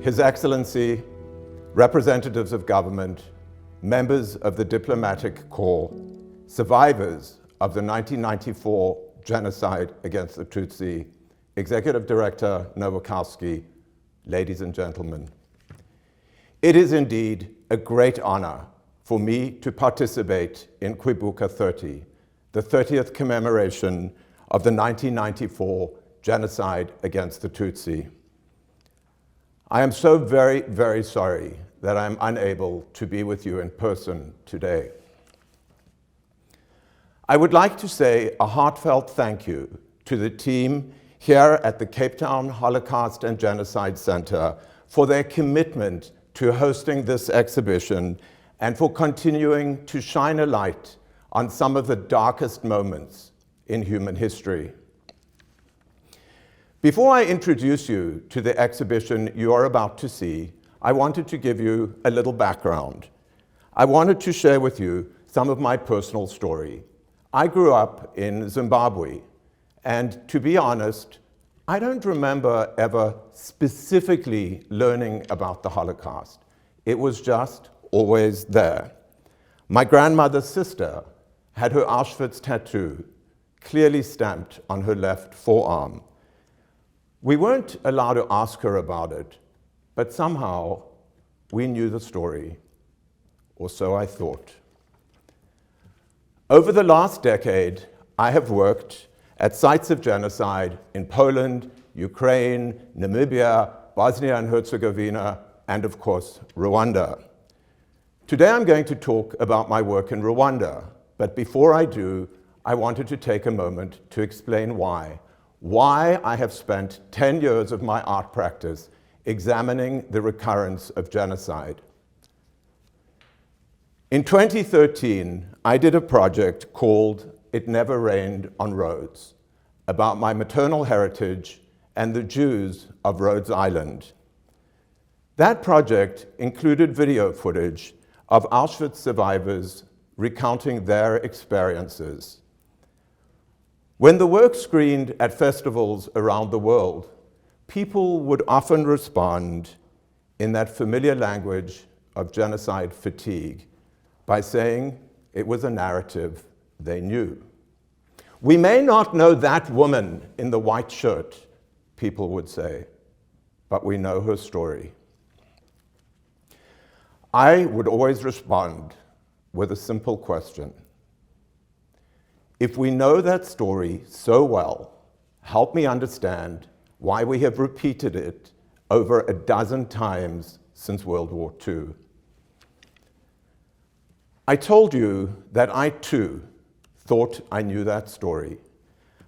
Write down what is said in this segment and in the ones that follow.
His Excellency, representatives of government, members of the diplomatic corps, survivors of the 1994 genocide against the Tutsi, Executive Director Nowakowski, ladies and gentlemen. It is indeed a great honor for me to participate in Kwibuka 30, the 30th commemoration of the 1994 genocide against the Tutsi. I am so very, very sorry that I am unable to be with you in person today. I would like to say a heartfelt thank you to the team here at the Cape Town Holocaust and Genocide Center for their commitment to hosting this exhibition and for continuing to shine a light on some of the darkest moments in human history. Before I introduce you to the exhibition you are about to see, I wanted to give you a little background. I wanted to share with you some of my personal story. I grew up in Zimbabwe, and to be honest, I don't remember ever specifically learning about the Holocaust. It was just always there. My grandmother's sister had her Auschwitz tattoo clearly stamped on her left forearm. We weren't allowed to ask her about it, but somehow we knew the story, or so I thought. Over the last decade, I have worked at sites of genocide in Poland, Ukraine, Namibia, Bosnia and Herzegovina, and of course, Rwanda. Today I'm going to talk about my work in Rwanda, but before I do, I wanted to take a moment to explain why I have spent 10 years of my art practice examining the recurrence of genocide. In 2013, I did a project called It Never Rained on Rhodes, about my maternal heritage and the Jews of Rhodes Island. That project included video footage of Auschwitz survivors recounting their experiences. When the work screened at festivals around the world, people would often respond in that familiar language of genocide fatigue by saying it was a narrative they knew. We may not know that woman in the white shirt, people would say, but we know her story. I would always respond with a simple question. If we know that story so well, help me understand why we have repeated it over a dozen times since World War II. I told you that I too thought I knew that story,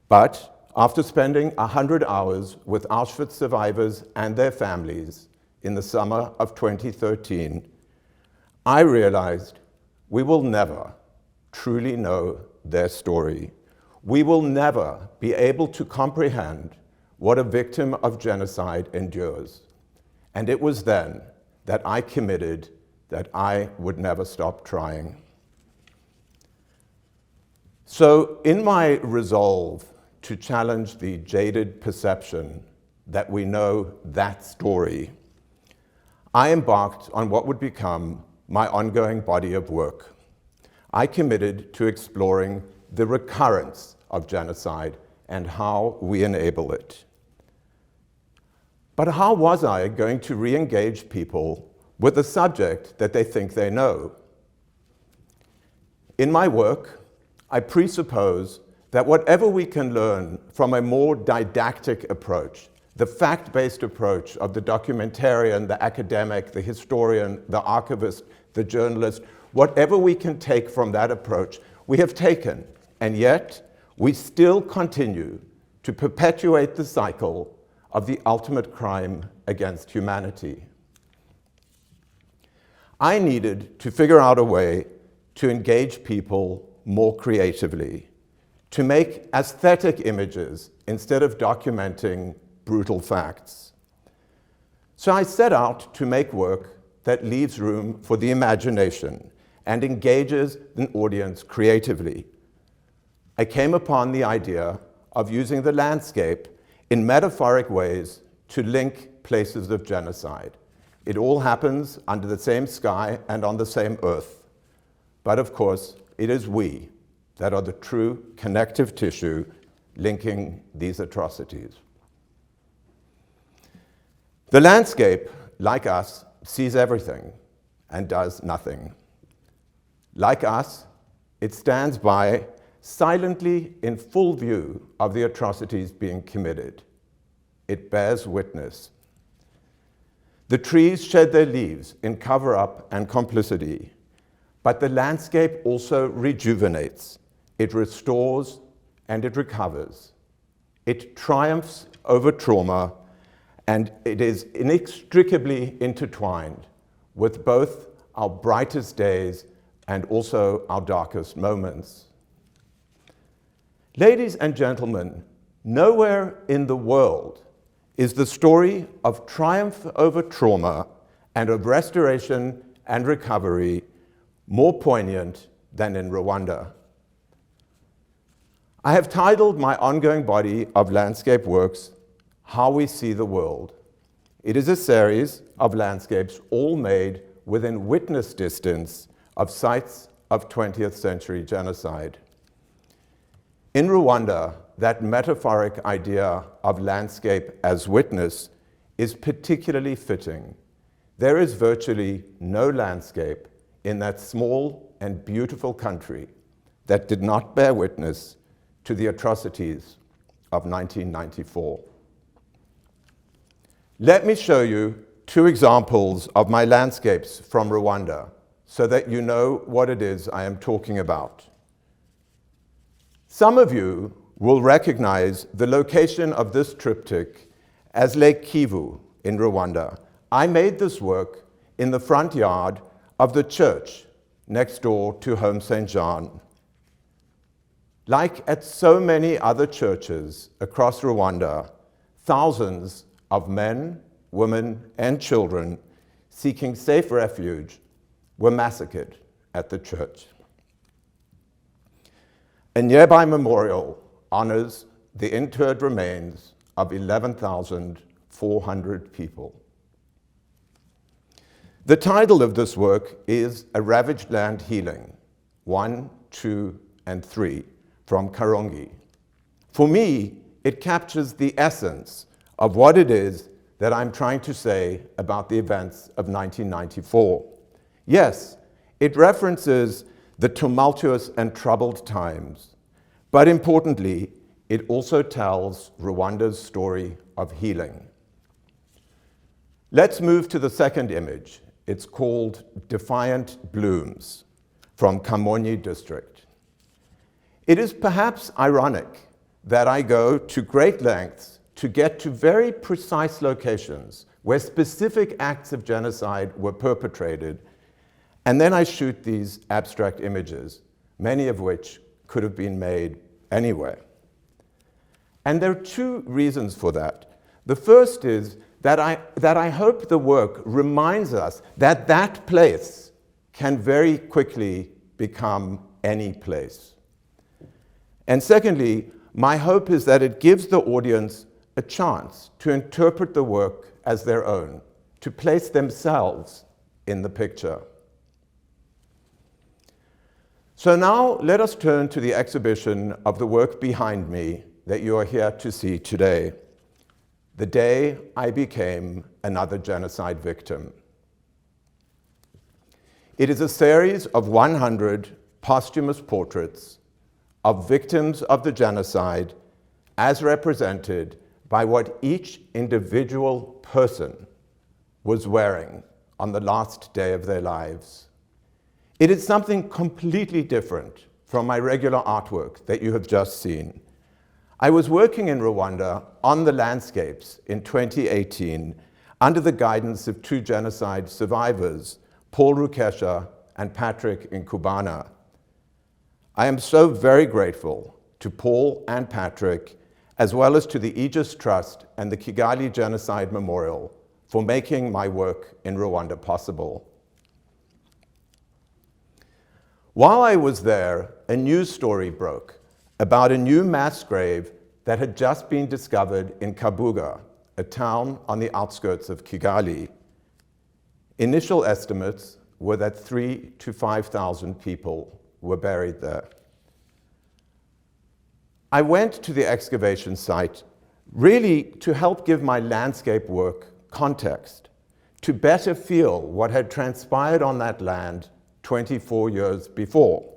but after spending 100 hours with Auschwitz survivors and their families in the summer of 2013, I realized we will never truly know their story. We will never be able to comprehend what a victim of genocide endures. And it was then that I committed that I would never stop trying. So in my resolve to challenge the jaded perception that we know that story, I embarked on what would become my ongoing body of work. I committed to exploring the recurrence of genocide and how we enable it. But how was I going to re-engage people with a subject that they think they know? In my work, I presuppose that whatever we can learn from a more didactic approach, the fact-based approach of the documentarian, the academic, the historian, the archivist, the journalist, whatever we can take from that approach, we have taken, and yet we still continue to perpetuate the cycle of the ultimate crime against humanity. I needed to figure out a way to engage people more creatively, to make aesthetic images instead of documenting brutal facts. So I set out to make work that leaves room for the imagination and engages an audience creatively. I came upon the idea of using the landscape in metaphoric ways to link places of genocide. It all happens under the same sky and on the same earth. But of course, it is we that are the true connective tissue linking these atrocities. The landscape, like us, sees everything and does nothing. Like us, it stands by silently in full view of the atrocities being committed. It bears witness. The trees shed their leaves in cover-up and complicity, but the landscape also rejuvenates. It restores and it recovers. It triumphs over trauma, and it is inextricably intertwined with both our brightest days and also our darkest moments. Ladies and gentlemen, nowhere in the world is the story of triumph over trauma and of restoration and recovery more poignant than in Rwanda. I have titled my ongoing body of landscape works, How We See the World. It is a series of landscapes all made within witness distance of sites of 20th century genocide. In Rwanda, that metaphoric idea of landscape as witness is particularly fitting. There is virtually no landscape in that small and beautiful country that did not bear witness to the atrocities of 1994. Let me show you two examples of my landscapes from Rwanda so that you know what it is I am talking about. Some of you will recognize the location of this triptych as Lake Kivu in Rwanda. I made this work in the front yard of the church next door to Home St. John. Like at so many other churches across Rwanda, thousands of men, women, and children seeking safe refuge were massacred at the church. A nearby memorial honors the interred remains of 11,400 people. The title of this work is A Ravaged Land Healing, 1, 2, and 3, from Karongi. For me, it captures the essence of what it is that I'm trying to say about the events of 1994. Yes, it references the tumultuous and troubled times, but importantly, it also tells Rwanda's story of healing. Let's move to the second image. It's called Defiant Blooms from Kamonyi district. It is perhaps ironic that I go to great lengths to get to very precise locations where specific acts of genocide were perpetrated, and then I shoot these abstract images, many of which could have been made anywhere. And there are two reasons for that. The first is that I hope the work reminds us that that place can very quickly become any place. And secondly, my hope is that it gives the audience a chance to interpret the work as their own, to place themselves in the picture. So now let us turn to the exhibition of the work behind me that you are here to see today. The Day I Became Another Genocide Victim. It is a series of 100 posthumous portraits of victims of the genocide as represented by what each individual person was wearing on the last day of their lives. It is something completely different from my regular artwork that you have just seen. I was working in Rwanda on the landscapes in 2018 under the guidance of two genocide survivors, Paul Rukesha and Patrick Nkubana. I am so very grateful to Paul and Patrick, as well as to the Aegis Trust and the Kigali Genocide Memorial for making my work in Rwanda possible. While I was there, a news story broke about a new mass grave that had just been discovered in Kwibuka, a town on the outskirts of Kigali. Initial estimates were that 3,000 to 5,000 people were buried there. I went to the excavation site really to help give my landscape work context, to better feel what had transpired on that land 24 years before.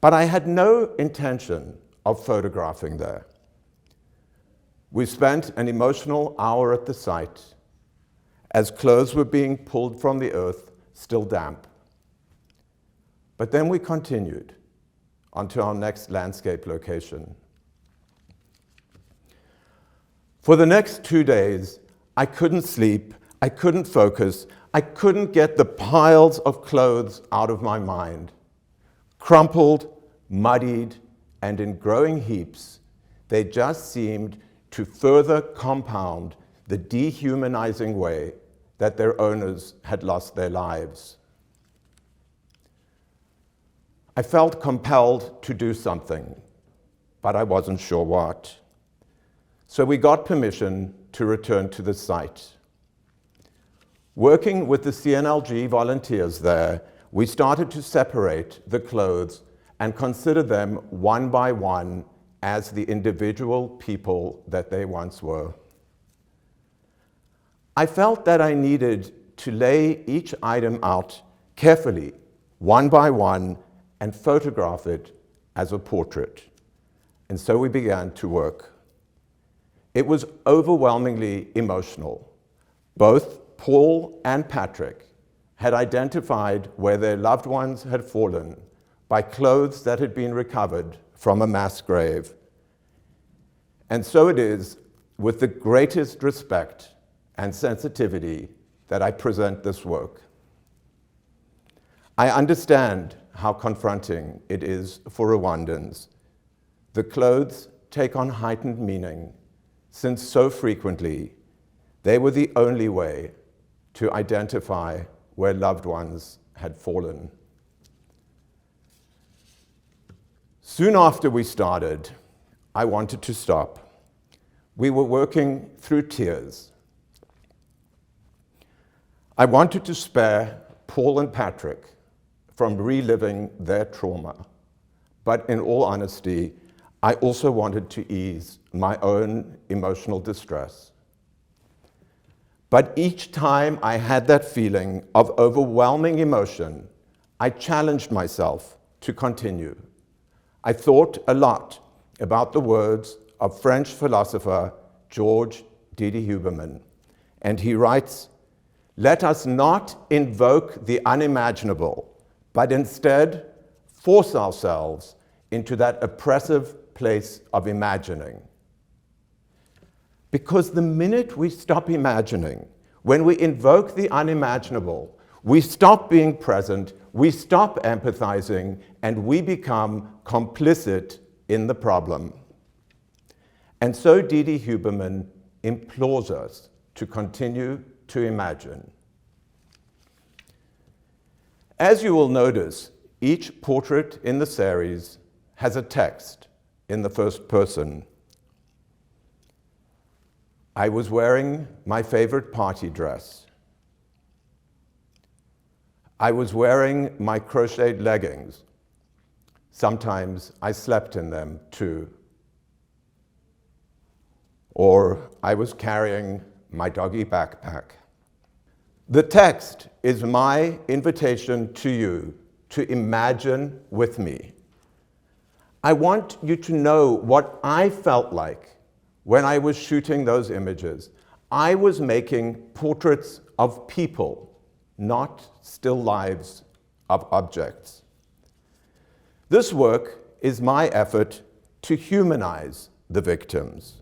But I had no intention of photographing there. We spent an emotional hour at the site as clothes were being pulled from the earth, still damp. But then we continued onto our next landscape location. For the next 2 days, I couldn't sleep, I couldn't focus, I couldn't get the piles of clothes out of my mind. Crumpled, muddied, and in growing heaps, they just seemed to further compound the dehumanizing way that their owners had lost their lives. I felt compelled to do something, but I wasn't sure what. So we got permission to return to the site. Working with the CNLG volunteers there, we started to separate the clothes and consider them one by one as the individual people that they once were. I felt that I needed to lay each item out carefully, one by one, and photograph it as a portrait. And so we began to work. It was overwhelmingly emotional. Both Paul and Patrick had identified where their loved ones had fallen by clothes that had been recovered from a mass grave. And so it is with the greatest respect and sensitivity that I present this work. I understand how confronting it is for Rwandans. The clothes take on heightened meaning, since so frequently they were the only way to identify where loved ones had fallen. Soon after we started, I wanted to stop. We were working through tears. I wanted to spare Paul and Patrick from reliving their trauma, but in all honesty, I also wanted to ease my own emotional distress. But each time I had that feeling of overwhelming emotion, I challenged myself to continue. I thought a lot about the words of French philosopher Georges Didi Huberman, and he writes, "Let us not invoke the unimaginable, but instead force ourselves into that oppressive place of imagining." Because the minute we stop imagining, when we invoke the unimaginable, we stop being present, we stop empathizing, and we become complicit in the problem. And so Didi Huberman implores us to continue to imagine. As you will notice, each portrait in the series has a text in the first person. I was wearing my favorite party dress. I was wearing my crocheted leggings. Sometimes I slept in them too. Or I was carrying my doggy backpack. The text is my invitation to you to imagine with me. I want you to know what I felt like when I was shooting those images. I was making portraits of people, not still lives of objects. This work is my effort to humanize the victims.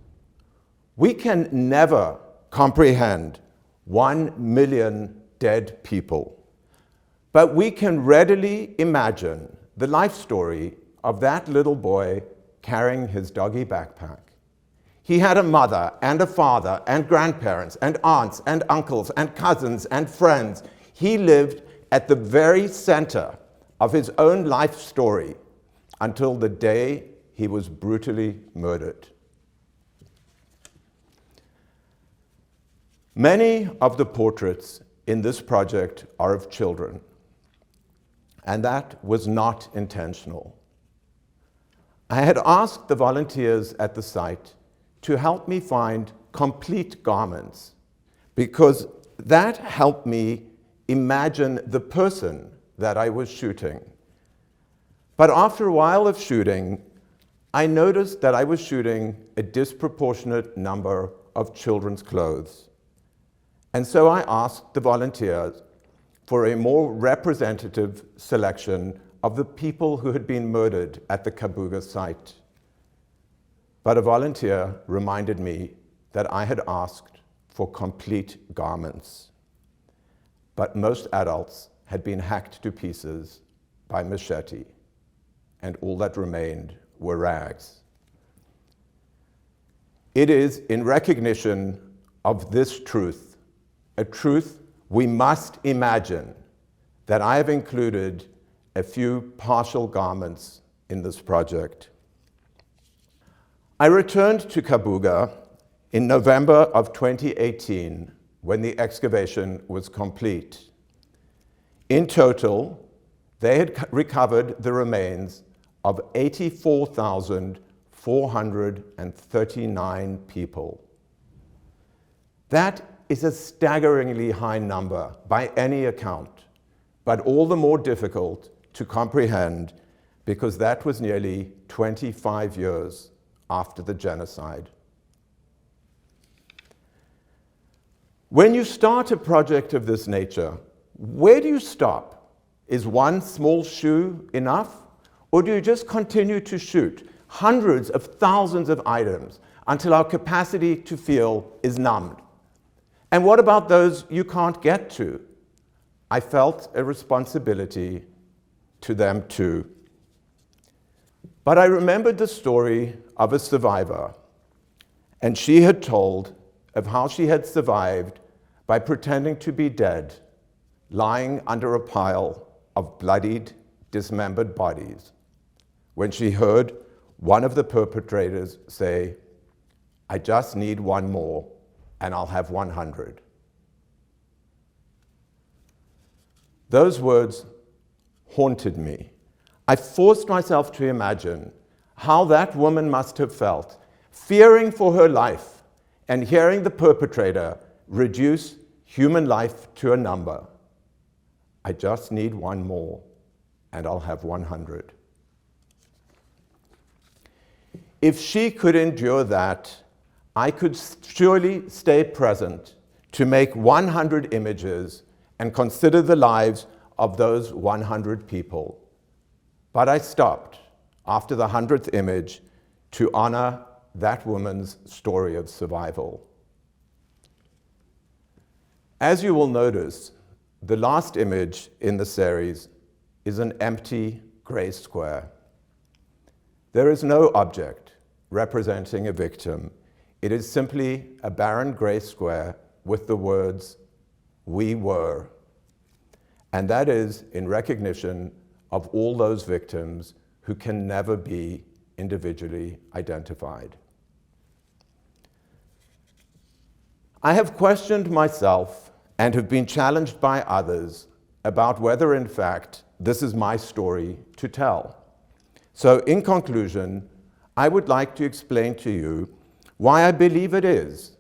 We can never comprehend 1 million dead people, but we can readily imagine the life story of that little boy carrying his doggy backpack. He had a mother and a father and grandparents and aunts and uncles and cousins and friends. He lived at the very center of his own life story until the day he was brutally murdered. Many of the portraits in this project are of children, and that was not intentional. I had asked the volunteers at the site to help me find complete garments, because that helped me imagine the person that I was shooting. But after a while of shooting, I noticed that I was shooting a disproportionate number of children's clothes. And so I asked the volunteers for a more representative selection of the people who had been murdered at the Kwibuka site. But a volunteer reminded me that I had asked for complete garments. But most adults had been hacked to pieces by machete, and all that remained were rags. It is in recognition of this truth, a truth we must imagine, that I have included a few partial garments in this project. I returned to Kwibuka in November of 2018 when the excavation was complete. In total, they had recovered the remains of 84,439 people. That is a staggeringly high number by any account, but all the more difficult to comprehend because that was nearly 25 years after the genocide. When you start a project of this nature, where do you stop? Is one small shoe enough? Or do you just continue to shoot hundreds of thousands of items until our capacity to feel is numbed? And what about those you can't get to? I felt a responsibility to them too. But I remembered the story of a survivor, and she had told of how she had survived by pretending to be dead, lying under a pile of bloodied, dismembered bodies, when she heard one of the perpetrators say, "I just need one more, and I'll have 100. Those words haunted me. I forced myself to imagine how that woman must have felt, fearing for her life and hearing the perpetrator reduce human life to a number. I just need one more, and I'll have 100. If she could endure that, I could surely stay present to make 100 images and consider the lives of those 100 people. But I stopped after the 100th image to honor that woman's story of survival. As you will notice, the last image in the series is an empty gray square. There is no object representing a victim. It is simply a barren gray square with the words, "We were." And that is in recognition of all those victims who can never be individually identified. I have questioned myself and have been challenged by others about whether, in fact, this is my story to tell. So, in conclusion, I would like to explain to you why I believe it is.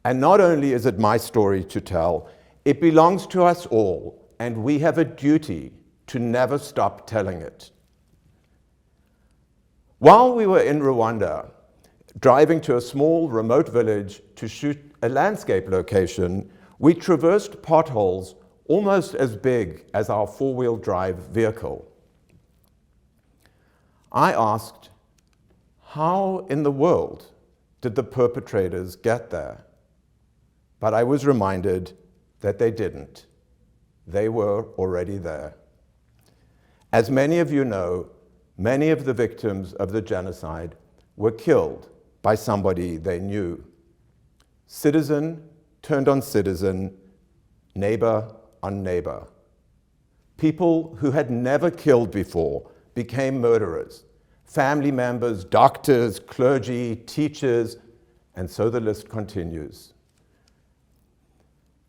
And not only is it my story to tell, it belongs to us all, and we have a duty to never stop telling it. While we were in Rwanda, driving to a small remote village to shoot a landscape location, we traversed potholes almost as big as our four-wheel drive vehicle. I asked, how in the world did the perpetrators get there? But I was reminded that they didn't. They were already there. As many of you know, many of the victims of the genocide were killed by somebody they knew. Citizen turned on citizen, neighbor on neighbor. People who had never killed before became murderers. Family members, doctors, clergy, teachers, and so the list continues.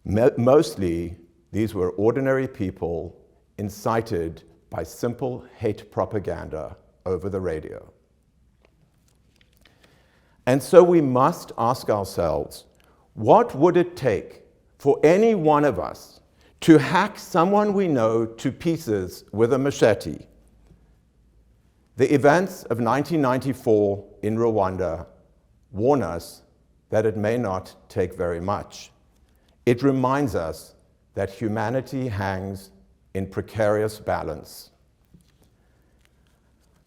Mostly, these were ordinary people incited by simple hate propaganda over the radio. And so we must ask ourselves, what would it take for any one of us to hack someone we know to pieces with a machete? The events of 1994 in Rwanda warn us that it may not take very much. It reminds us that humanity hangs in precarious balance.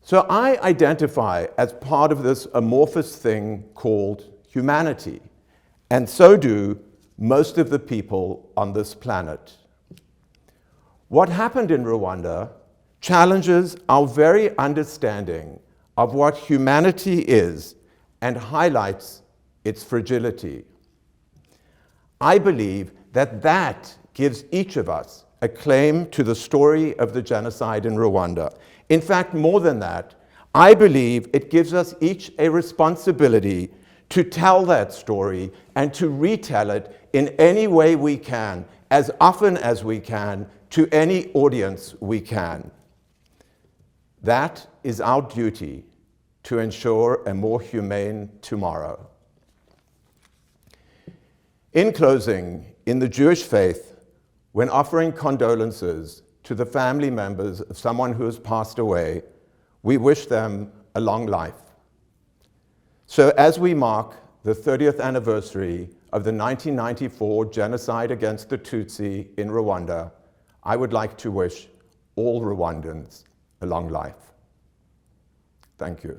So I identify as part of this amorphous thing called humanity, and so do most of the people on this planet. What happened in Rwanda challenges our very understanding of what humanity is and highlights its fragility. I believe that that gives each of us a claim to the story of the genocide in Rwanda. In fact, more than that, I believe it gives us each a responsibility to tell that story and to retell it in any way we can, as often as we can, to any audience we can. That is our duty to ensure a more humane tomorrow. In closing, in the Jewish faith, when offering condolences to the family members of someone who has passed away, we wish them a long life. So as we mark the 30th anniversary of the 1994 genocide against the Tutsi in Rwanda, I would like to wish all Rwandans a long life. Thank you.